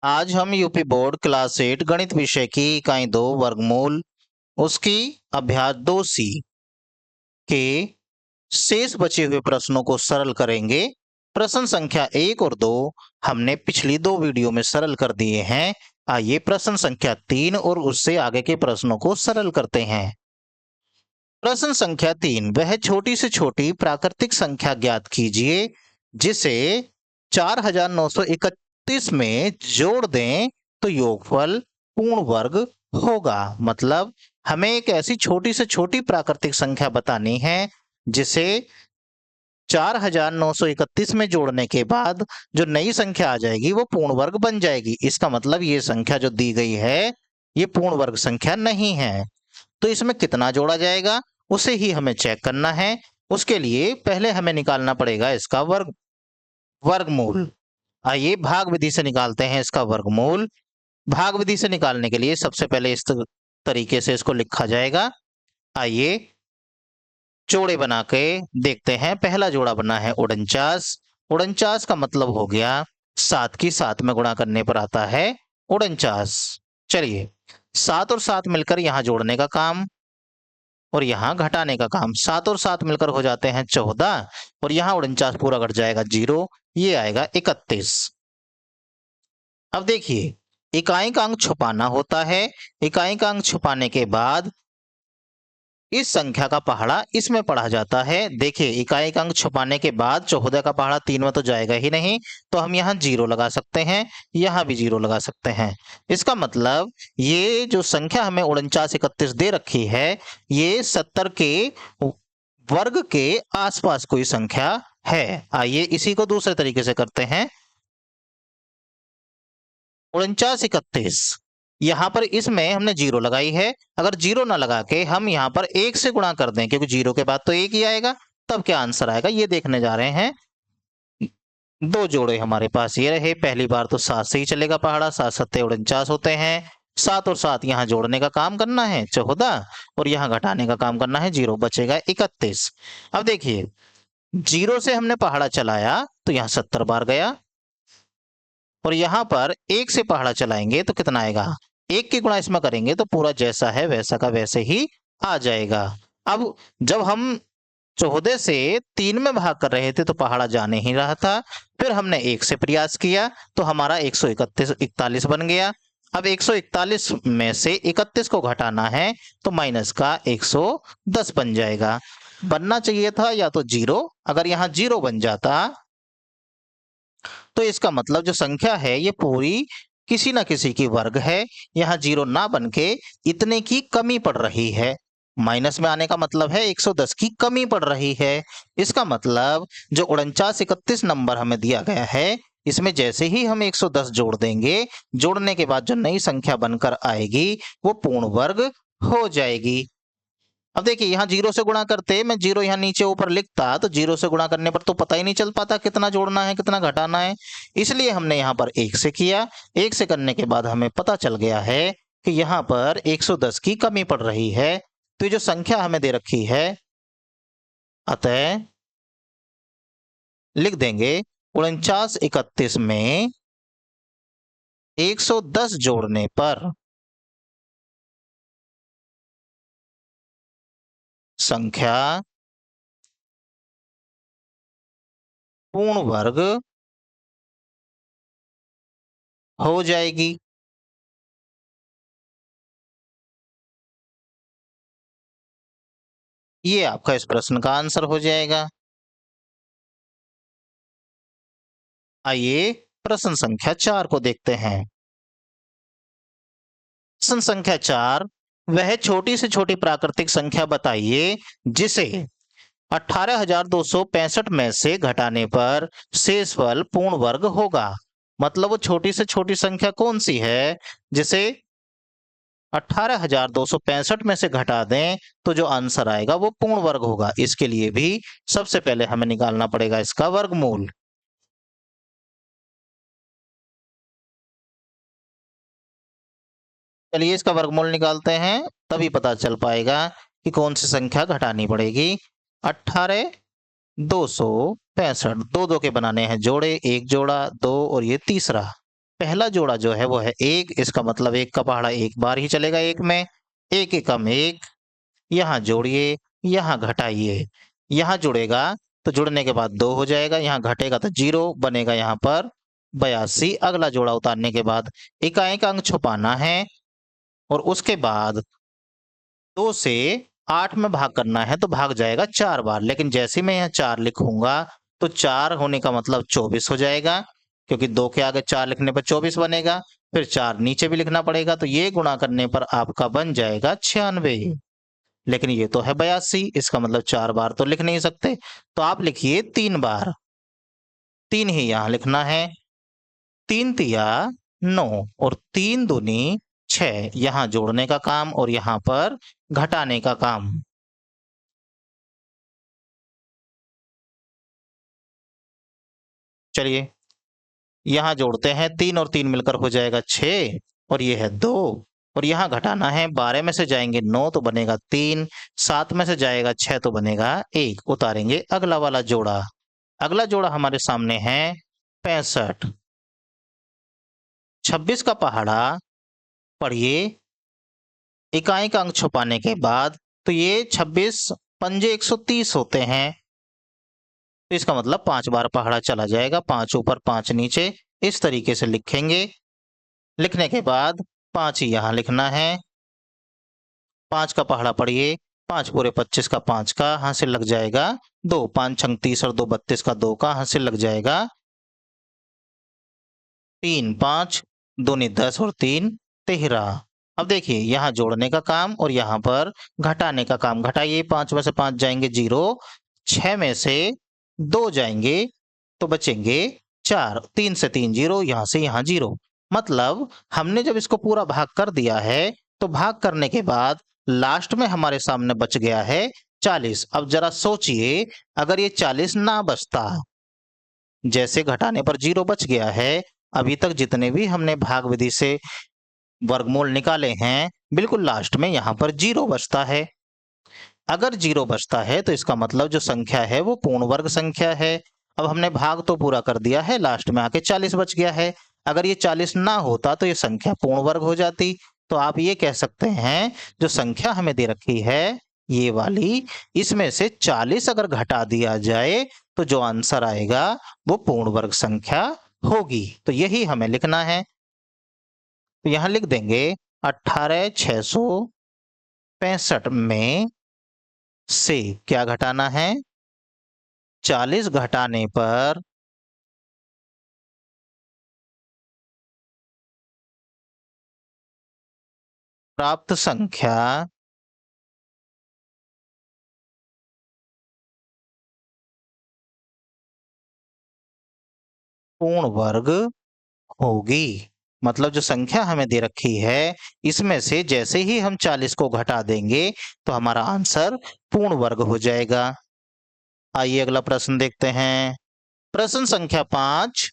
आज हम UP board class 8 गणित विषय की इकाई 2 वर्गमूल उसकी अभ्यास 2C के शेष बचे हुए प्रश्नों को सरल करेंगे। प्रश्न संख्या 1 और 2 हमने पिछली 2 वीडियो में सरल कर दिए हैं। आइए प्रश्न संख्या 3 और उससे आगे के प्रश्नों को सरल करते हैं। प्रश्न संख्या 3, वह छोटी से छोटी प्राकृतिक संख्या ज्ञात कीजिए जिसे 4931 में जोड़ दें तो योगफल पूर्ण वर्ग होगा। मतलब हमें एक ऐसी छोटी से छोटी प्राकृतिक संख्या बतानी है जिसे 4931 में जोड़ने के बाद जो नई संख्या आ जाएगी वो पूर्ण वर्ग बन जाएगी। इसका मतलब ये संख्या जो दी गई है ये पूर्ण वर्ग संख्या नहीं है। तो इसमें कितना जोड़ा जाएगा उसे ही हमें चेक करना है। उसके लिए पहले हमें निकालना पड़ेगा इसका वर्गमूल। आइए भाग विधि से निकालते हैं इसका वर्गमूल। भाग विधि से निकालने के लिए सबसे पहले इस तरीके से इसको लिखा जाएगा। आइए जोड़े बना के देखते हैं। पहला जोड़ा बना है 49। 49 का मतलब हो गया 7 की 7 में गुणा करने पर आता है 49। चलिए 7 और 7 मिलकर यहां जोड़ने का काम और यहाँ घटाने का काम। 7 और 7 मिलकर हो जाते हैं 14 और यहाँ 49 पूरा घट जाएगा 0, ये आएगा 31। अब देखिए इकाई का अंक छुपाना होता है। इकाई का अंक छुपाने के बाद इस संख्या का पहाड़ा इसमें पढ़ा जाता है। देखिए इकाई का अंक छुपाने के बाद 14 का पहाड़ा 3 में तो जाएगा ही नहीं, तो हम यहाँ 0 लगा सकते हैं, यहाँ भी 0 लगा सकते हैं। इसका मतलब ये जो संख्या हमें 4931 दे रखी है ये 70 के वर्ग के आसपास कोई संख्या है। आइए इसी को दूसरे तरीके से करते हैं। 4931 यहाँ पर इसमें हमने 0 लगाई है। अगर 0 ना लगा के हम यहाँ पर 1 से गुणा कर दें क्योंकि 0 के बाद तो 1 ही आएगा, तब क्या आंसर आएगा ये देखने जा रहे हैं। 2 जोड़े हमारे पास ये रहे। पहली बार तो 7 से ही चलेगा पहाड़ा, 7 सत्ते 49 होते हैं। 7 और 7 यहाँ जोड़ने का काम करना है 14 और यहाँ घटाने का काम करना है 0, बचेगा 31। अब देखिए 0 से हमने पहाड़ा चलाया तो यहाँ 70 बार गया और यहाँ पर 1 से पहाड़ा चलाएंगे तो कितना आएगा, 1 की गुणा इसमें करेंगे तो पूरा जैसा है वैसा का वैसे ही आ जाएगा। अब जब हम 14 से 3 में भाग कर रहे थे तो पहाड़ा जाने ही रहा था, फिर हमने 1 से प्रयास किया तो हमारा 141 बन गया। अब 141 में से 31 को घटाना है तो माइनस का 110 बन जाएगा। बनना चाहिए था या तो 0, अगर यहाँ 0 बन जाता तो इसका मतलब जो संख्या है ये पूरी किसी ना किसी की वर्ग है। यहाँ 0 ना बन के इतने की कमी पड़ रही है। माइनस में आने का मतलब है 110 की कमी पड़ रही है। इसका मतलब जो 4931 नंबर हमें दिया गया है इसमें जैसे ही हम 110 जोड़ देंगे, जोड़ने के बाद जो नई संख्या बनकर आएगी वो पूर्ण वर्ग हो जाएगी। अब देखिए यहाँ 0 से गुणा करते, मैं 0 यहाँ नीचे ऊपर लिखता तो 0 से गुणा करने पर तो पता ही नहीं चल पाता कितना जोड़ना है कितना घटाना है, इसलिए हमने यहाँ पर 1 से किया। 1 से करने के बाद हमें पता चल गया है कि यहाँ पर 110 की कमी पड़ रही है। तो ये जो संख्या हमें दे रखी है अतः लिख देंगे 4931 में 110 जोड़ने पर संख्या पूर्ण वर्ग हो जाएगी। ये आपका इस प्रश्न का आंसर हो जाएगा। आइए प्रश्न संख्या 4 को देखते हैं। प्रश्न संख्या 4, वह छोटी से छोटी प्राकृतिक संख्या बताइए जिसे 18,265 में से घटाने पर शेषफल पूर्ण वर्ग होगा। मतलब वो छोटी से छोटी संख्या कौन सी है जिसे 18,265 में से घटा दें तो जो आंसर आएगा वो पूर्ण वर्ग होगा। इसके लिए भी सबसे पहले हमें निकालना पड़ेगा इसका वर्गमूल। चलिए इसका वर्गमूल निकालते हैं, तभी पता चल पाएगा कि कौन सी संख्या घटानी पड़ेगी। 18,265, दो दो के बनाने हैं जोड़े, एक जोड़ा 2 और ये तीसरा। पहला जोड़ा जो है वो है 1, इसका मतलब 1 का पहाड़ा एक बार ही चलेगा 1 में, 1 एकम 1, यहाँ जोड़िए, यहाँ घटाइए, यहाँ जुड़ेगा तो जुड़ने के बाद 2 हो जाएगा, यहाँ घटेगा तो 0 बनेगा, यहाँ पर 82। अगला जोड़ा उतारने के बाद इकाई का अंक छुपाना है और उसके बाद 2 से 8 में भाग करना है तो भाग जाएगा 4 बार, लेकिन जैसे ही मैं यहाँ 4 लिखूंगा तो 4 होने का मतलब 24 हो जाएगा, क्योंकि 2 के आगे 4 लिखने पर 24 बनेगा। फिर 4 नीचे भी लिखना पड़ेगा, तो ये गुणा करने पर आपका बन जाएगा 96। लेकिन ये तो है 82, इसका मतलब 4 बार तो लिख नहीं सकते, तो आप लिखिए 3 बार, 3 ही यहां लिखना है। 3 तिया 9 और 3 दूनी 6, यहां जोड़ने का काम और यहां पर घटाने का काम। चलिए यहां जोड़ते हैं, 3 और 3 मिलकर हो जाएगा 6 और ये है 2, और यहाँ घटाना है, 12 में से जाएंगे 9 तो बनेगा 3, 7 में से जाएगा 6 तो बनेगा 1। उतारेंगे अगला वाला जोड़ा। अगला जोड़ा हमारे सामने है 65। 26 का पहाड़ा पढ़िए, इकाई का अंक छुपाने के बाद तो ये 26 पंजे 130 होते हैं, तो इसका मतलब 5 बार पहाड़ा चला जाएगा, 5 ऊपर 5 नीचे, इस तरीके से लिखेंगे। लिखने के बाद 5 ही यहां लिखना है। 5 का पहाड़ा पढ़िए, 5 पूरे 25 का 5 का हासिल लग जाएगा 2, 5 छंग 30 और 2 32 का 2 का हासिल लग जाएगा 3, 5 दूनी 10 और 3 13। अब देखिए यहाँ जोड़ने का काम और यहाँ पर घटाने का काम। घटाइए, 5 में से 5 जाएंगे 0, 6 में से 2 जाएंगे तो बचेंगे 4, 3 से 3 0, यहाँ से यहाँ 0। मतलब हमने जब इसको पूरा भाग कर दिया है तो भाग करने के बाद लास्ट में हमारे सामने बच गया है 40। अब जरा सोचिए, अगर ये 40 ना बचता, जैसे घटाने पर 0 बच गया है, अभी तक जितने भी हमने भाग विधि से वर्गमूल निकाले हैं, बिल्कुल लास्ट में यहाँ पर 0 बचता है। अगर 0 बचता है तो इसका मतलब जो संख्या है वो पूर्ण वर्ग संख्या है। अब हमने भाग तो पूरा कर दिया है, लास्ट में आके 40 बच गया है। अगर ये 40 ना होता तो ये संख्या पूर्ण वर्ग हो जाती। तो आप ये कह सकते हैं जो संख्या हमें दे रखी है ये वाली, इसमें से 40 अगर घटा दिया जाए तो जो आंसर आएगा वो पूर्ण वर्ग संख्या होगी। तो यही हमें लिखना है। तो यहां लिख देंगे 18,665 में से क्या घटाना है, 40 घटाने पर प्राप्त संख्या पूर्ण वर्ग होगी। मतलब जो संख्या हमें दे रखी है इसमें से जैसे ही हम 40 को घटा देंगे तो हमारा आंसर पूर्ण वर्ग हो जाएगा। आइए अगला प्रश्न देखते हैं। प्रश्न संख्या 5,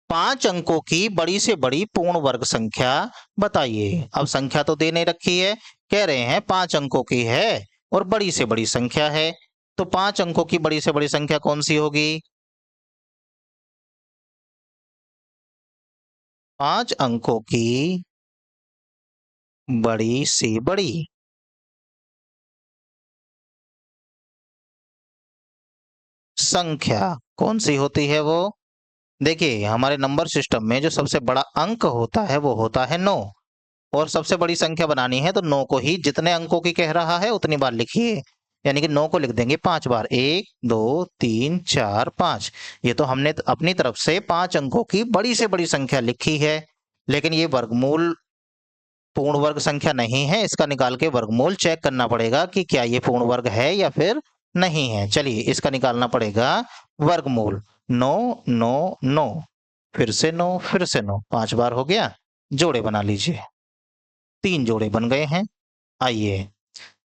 5 अंकों की बड़ी से बड़ी पूर्ण वर्ग संख्या बताइए। अब संख्या तो दे नहीं रखी है, कह रहे हैं 5 अंकों की है और बड़ी से बड़ी संख्या है, तो 5 अंकों की बड़ी से बड़ी संख्या कौन सी होगी? 5 अंकों की बड़ी से बड़ी संख्या कौन सी होती है वो? देखिए हमारे नंबर सिस्टम में जो सबसे बड़ा अंक होता है वो होता है 9, और सबसे बड़ी संख्या बनानी है तो 9 को ही जितने अंकों की कह रहा है उतनी बार लिखिए। यानी कि 9 को लिख देंगे 5 बार, 1 2 3 4 5। ये तो हमने अपनी तरफ से 5 अंकों की बड़ी से बड़ी संख्या लिखी है, लेकिन ये वर्गमूल पूर्ण वर्ग संख्या नहीं है। इसका निकाल के वर्गमूल चेक करना पड़ेगा कि क्या ये पूर्ण वर्ग है या फिर नहीं है। चलिए इसका निकालना पड़ेगा वर्गमूल। 9 9 9, फिर से 9, फिर से 9, 5 बार हो गया। जोड़े बना लीजिए, 3 जोड़े बन गए हैं। आइए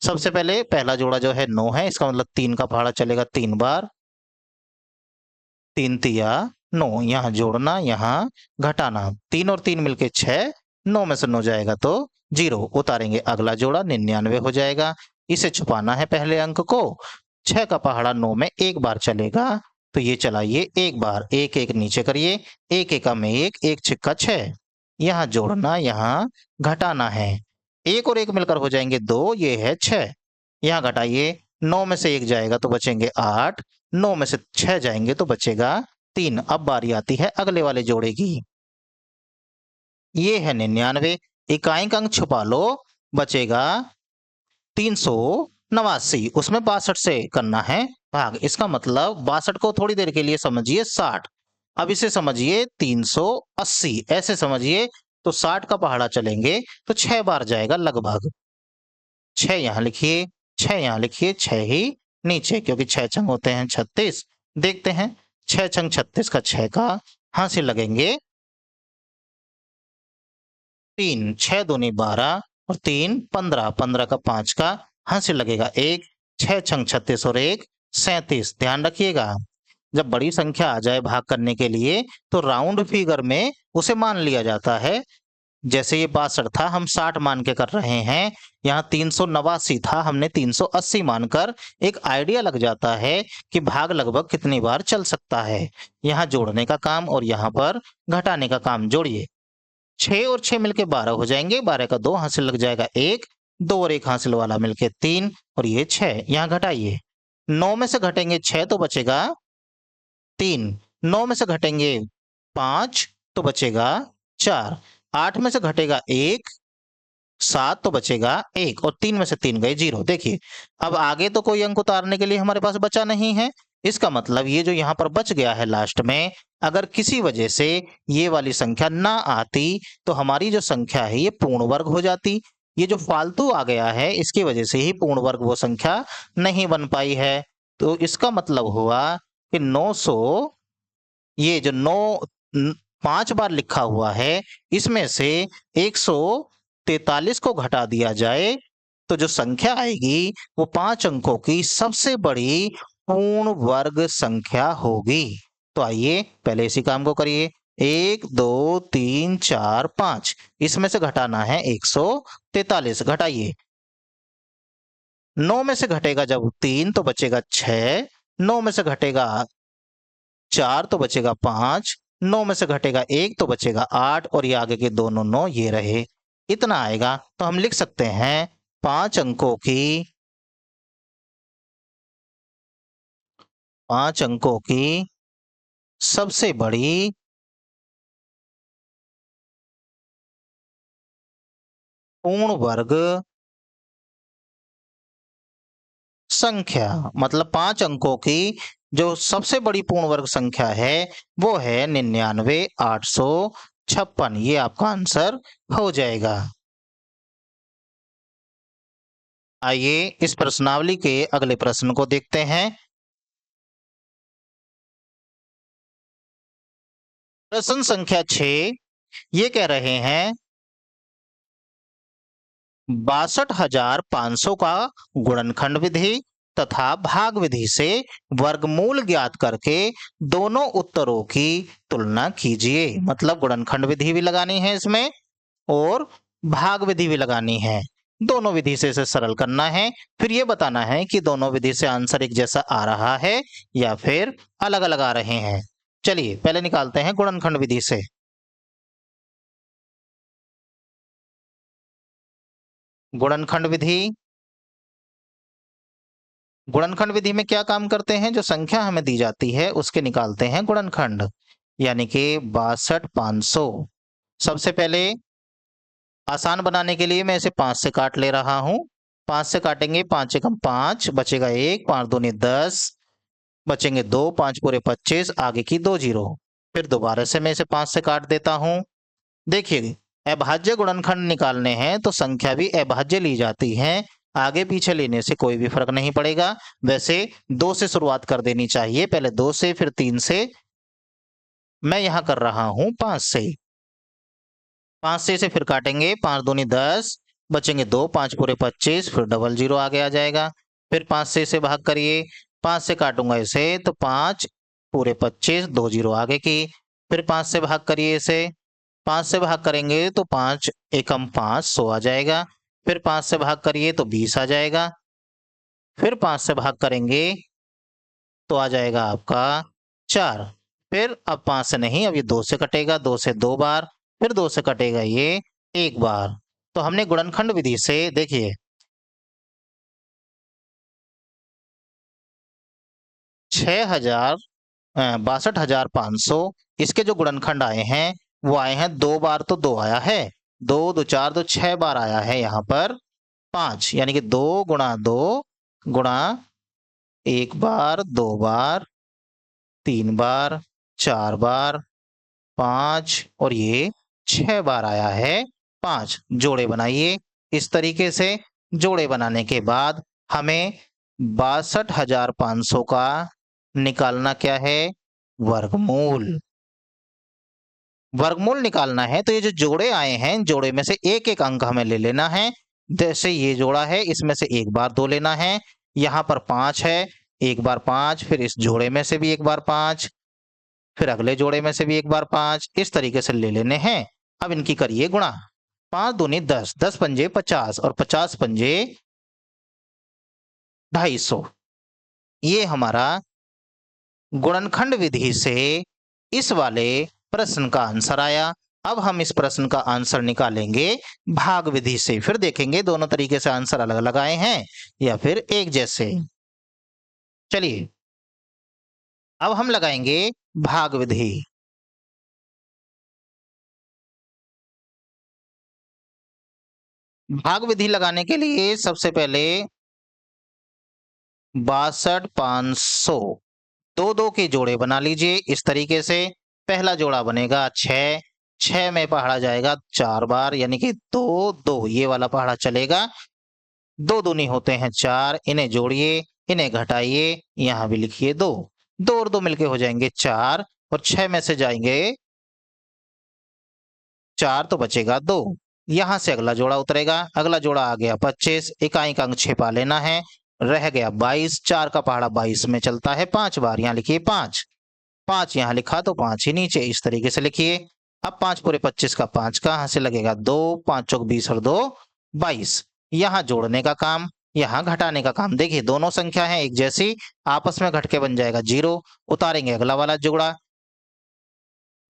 सबसे पहले पहला जोड़ा जो है 9 है, इसका मतलब 3 का पहाड़ा चलेगा 3 बार। 3 तिया 9, यहाँ जोड़ना यहाँ घटाना, 3 और 3 मिलके 6, 9 में से 9 जाएगा तो 0। उतारेंगे अगला जोड़ा, 99 हो जाएगा। इसे छुपाना है पहले अंक को। 6 का पहाड़ा 9 में एक बार चलेगा तो ये चलाइए एक बार, एक एक नीचे करिए, एक एका में एक, एक छिक्का 6। यहाँ जोड़ना, यहाँ घटाना है। एक और एक मिलकर हो जाएंगे 2, ये है 6। यहाँ घटाइए, 9 में से 1 जाएगा तो बचेंगे 8, 9 में से 6 जाएंगे तो बचेगा 3। अब बारी आती है अगले वाले जोड़े की। ये है 99, इकाई का अंक छुपा लो, बचेगा 389, उसमें 62 से करना है भाग। इसका मतलब 62 को थोड़ी देर के लिए समझिए 60, अब इसे समझिए 380, ऐसे समझिए। तो 60 का पहाड़ा चलेंगे तो 6 बार जाएगा लगभग। 6 यहाँ लिखिए, 6 यहाँ लिखिए, 6 ही नीचे, क्योंकि 6 छंग होते हैं 36। देखते हैं, 6 छंग 36 का 6 का हासिल लगेंगे 3, 6 दूनी 12 और 3 15, 15 का 5 का हासिल लगेगा 1, 6 छंग 36 और 1 37। ध्यान रखिएगा, जब बड़ी संख्या आ जाए भाग करने के लिए तो राउंड फिगर में उसे मान लिया जाता है। जैसे ये 62 था, हम 60 मान के कर रहे हैं। यहाँ 389 था, हमने 380 मानकर, एक आइडिया लग जाता है कि भाग लगभग कितनी बार चल सकता है। यहाँ जोड़ने का काम और यहाँ पर घटाने का काम। जोड़िए, 6 और 6 मिलके 12 हो जाएंगे, 12 का 2 हासिल लग जाएगा 1, 2 और 1 हासिल वाला मिलके 3 और ये 6। यहाँ घटाइए, 9 में से घटेंगे 6 तो बचेगा 3, 9 में से घटेंगे 5 तो बचेगा 4, 8 में से घटेगा 1, 7 तो बचेगा 1 और 3 में से 3 गए 0। देखिए, अब आगे तो कोई अंक उतारने के लिए हमारे पास बचा नहीं है। इसका मतलब ये जो यहाँ पर बच गया है लास्ट में, अगर किसी वजह से ये वाली संख्या ना आती तो हमारी जो संख्या है ये पूर्ण वर्ग हो जाती। ये जो फालतू आ गया है इसकी वजह से ही पूर्ण वर्ग वो संख्या नहीं बन पाई है। तो इसका मतलब हुआ कि 900, ये जो 5 बार लिखा हुआ है इसमें से 143 को घटा दिया जाए तो जो संख्या आएगी वो 5 अंकों की सबसे बड़ी पूर्ण वर्ग संख्या होगी। तो आइए पहले इसी काम को करिए। 1 2 3 4 5, इसमें से घटाना है 143। घटाइए, 9 में से घटेगा जब 3 तो बचेगा 6, 9 में से घटेगा 4 तो बचेगा 5, 9 में से घटेगा 1 तो बचेगा 8 और ये आगे के दोनों 9 ये रहे। इतना आएगा तो हम लिख सकते हैं 5 अंकों की सबसे बड़ी पूर्ण वर्ग संख्या, मतलब 5 अंकों की जो सबसे बड़ी पूर्ण वर्ग संख्या है वो है 99,856। ये आपका आंसर हो जाएगा। आइए इस प्रश्नावली के अगले प्रश्न को देखते हैं। प्रश्न संख्या 6 ये कह रहे हैं 62,500 का गुणनखंड विधि तथा भाग विधि से वर्गमूल ज्ञात करके दोनों उत्तरों की तुलना कीजिए। मतलब गुणनखंड विधि भी लगानी है इसमें और भाग विधि भी लगानी है। दोनों विधि से इसे सरल करना है, फिर ये बताना है कि दोनों विधि से आंसर एक जैसा आ रहा है या फिर अलग अलग आ रहे हैं। चलिए पहले निकालते हैं गुणनखंड विधि से। गुणनखंड विधि, गुणनखंड विधि में क्या काम करते हैं, जो संख्या हमें दी जाती है उसके निकालते हैं गुणनखंड। यानी कि 62,500। सबसे पहले आसान बनाने के लिए मैं इसे 5 से काट ले रहा हूं। 5 से काटेंगे, 5 एकम 5, बचेगा 1, 5 दूनी 10, बचेंगे 2, 5 पूरे 25, आगे की 2 जीरो। फिर दोबारा से मैं इसे 5 से काट देता हूं। देखिए, अभाज्य गुणनखंड निकालने हैं तो संख्या भी अभाज्य ली जाती है, आगे पीछे लेने से कोई भी फर्क नहीं पड़ेगा। वैसे 2 से शुरुआत कर देनी चाहिए, पहले 2 से फिर 3 से, मैं यहां कर रहा हूं 5 से। 5 से इसे फिर काटेंगे, 5 दूनी 10, बचेंगे 2, 5 पूरे 25, फिर डबल जीरो आगे आ जाएगा। फिर 5 से इसे भाग करिए, 5 से काटूंगा इसे तो 5 पूरे 25, 2 जीरो आगे की। फिर 5 से भाग करिए इसे, 5 से भाग करेंगे तो 5 एकम 5, 100 आ जाएगा। फिर 5 से भाग करिए तो 20 आ जाएगा। फिर 5 से भाग करेंगे तो आ जाएगा आपका 4। फिर अब 5 से नहीं, अब ये 2 से कटेगा, 2 से 2 बार, फिर 2 से कटेगा ये 1 बार। तो हमने गुणनखंड विधि से देखिए 62,500 इसके जो गुणनखंड आए हैं वो आए हैं 2 बार, तो 2 आया है, 2 2 4 2 6 बार आया है यहाँ पर 5, यानी कि 2 गुणा 2 गुणा 1 बार, 2 बार, 3 बार, 4 बार, 5 और ये 6 बार आया है 5। जोड़े बनाइए इस तरीके से। जोड़े बनाने के बाद हमें 62,500 का निकालना क्या है? वर्गमूल। वर्गमूल निकालना है तो ये जो जोड़े आए हैं, जोड़े में से एक एक अंक हमें ले लेना है। जैसे ये जोड़ा है, इसमें से एक बार 2 लेना है। यहाँ पर 5 है, एक बार 5, फिर इस जोड़े में से भी एक बार 5, फिर अगले जोड़े में से भी एक बार 5, इस तरीके से ले लेने हैं। अब इनकी करिए गुणा। 5 दूनी 10, 10 पंजे 50 और 50 पंजे 250। ये हमारा गुणनखंड विधि से इस वाले प्रश्न का आंसर आया। अब हम इस प्रश्न का आंसर निकालेंगे भाग विधि से। फिर देखेंगे दोनों तरीके से आंसर अलग अलग आए हैं या फिर एक जैसे। चलिए अब हम लगाएंगे भाग विधि। भाग विधि लगाने के लिए सबसे पहले 62,500 दो दो के जोड़े बना लीजिए इस तरीके से। पहला जोड़ा बनेगा 6, 6 में पहाड़ा जाएगा 4 बार, यानी कि 2 2, ये वाला पहाड़ा चलेगा। 2 दूनी होते हैं 4, इन्हें जोड़िए, इन्हें घटाइए, यहां भी लिखिए 2, 2 और 2 मिलके हो जाएंगे 4 और 6 में से जाएंगे 4 तो बचेगा 2। यहां से अगला जोड़ा उतरेगा, अगला जोड़ा आ गया 25, इकाई का अंक छिपा लेना है, रह गया 22, 4 का पहाड़ा 22 में चलता है 5 बार, यहां लिखिए 5, 5 यहां लिखा तो 5 ही नीचे, इस तरीके से लिखिए। अब 5 पूरे 25 का 5 कहां से लगेगा? 2, 5 चौक 20 और 2 22। यहां जोड़ने का काम, यहां घटाने का काम। देखिए दोनों संख्या है एक जैसी, आपस में घट के बन जाएगा 0। उतारेंगे अगला वाला जोड़ा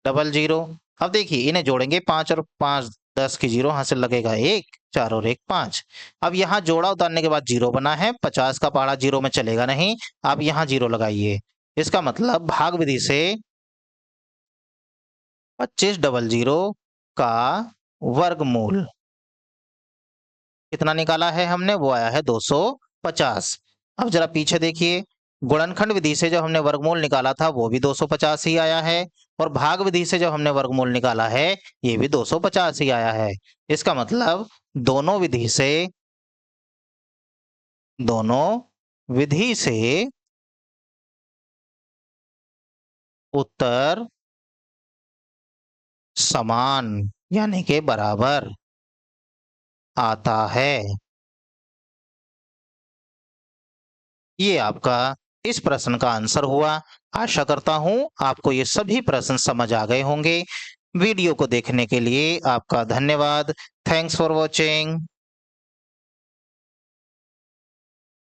00। अब देखिए इन्हें जोड़ेंगे 5 और 5 10 की 0, यहां से लगेगा 1, 4 और 1 5। अब यहाँ जोड़ा उतारने के बाद 0 बना है, 50 का पहाड़ा 0 में चलेगा नहीं। अब यहाँ 0 लगाइए, इसका मतलब भाग विधि से 2500 का वर्गमूल कितना निकाला है हमने? वो आया है 250। अब जरा पीछे देखिए, गुणनखंड विधि से जब हमने वर्गमूल निकाला था वो भी 250 ही आया है, और भाग विधि से जब हमने वर्गमूल निकाला है ये भी 250 ही आया है। इसका मतलब दोनों विधि से उत्तर समान यानी के बराबर आता है। ये आपका इस प्रश्न का आंसर हुआ। आशा करता हूं आपको ये सभी प्रश्न समझ आ गए होंगे। वीडियो को देखने के लिए आपका धन्यवाद। Thanks for watching.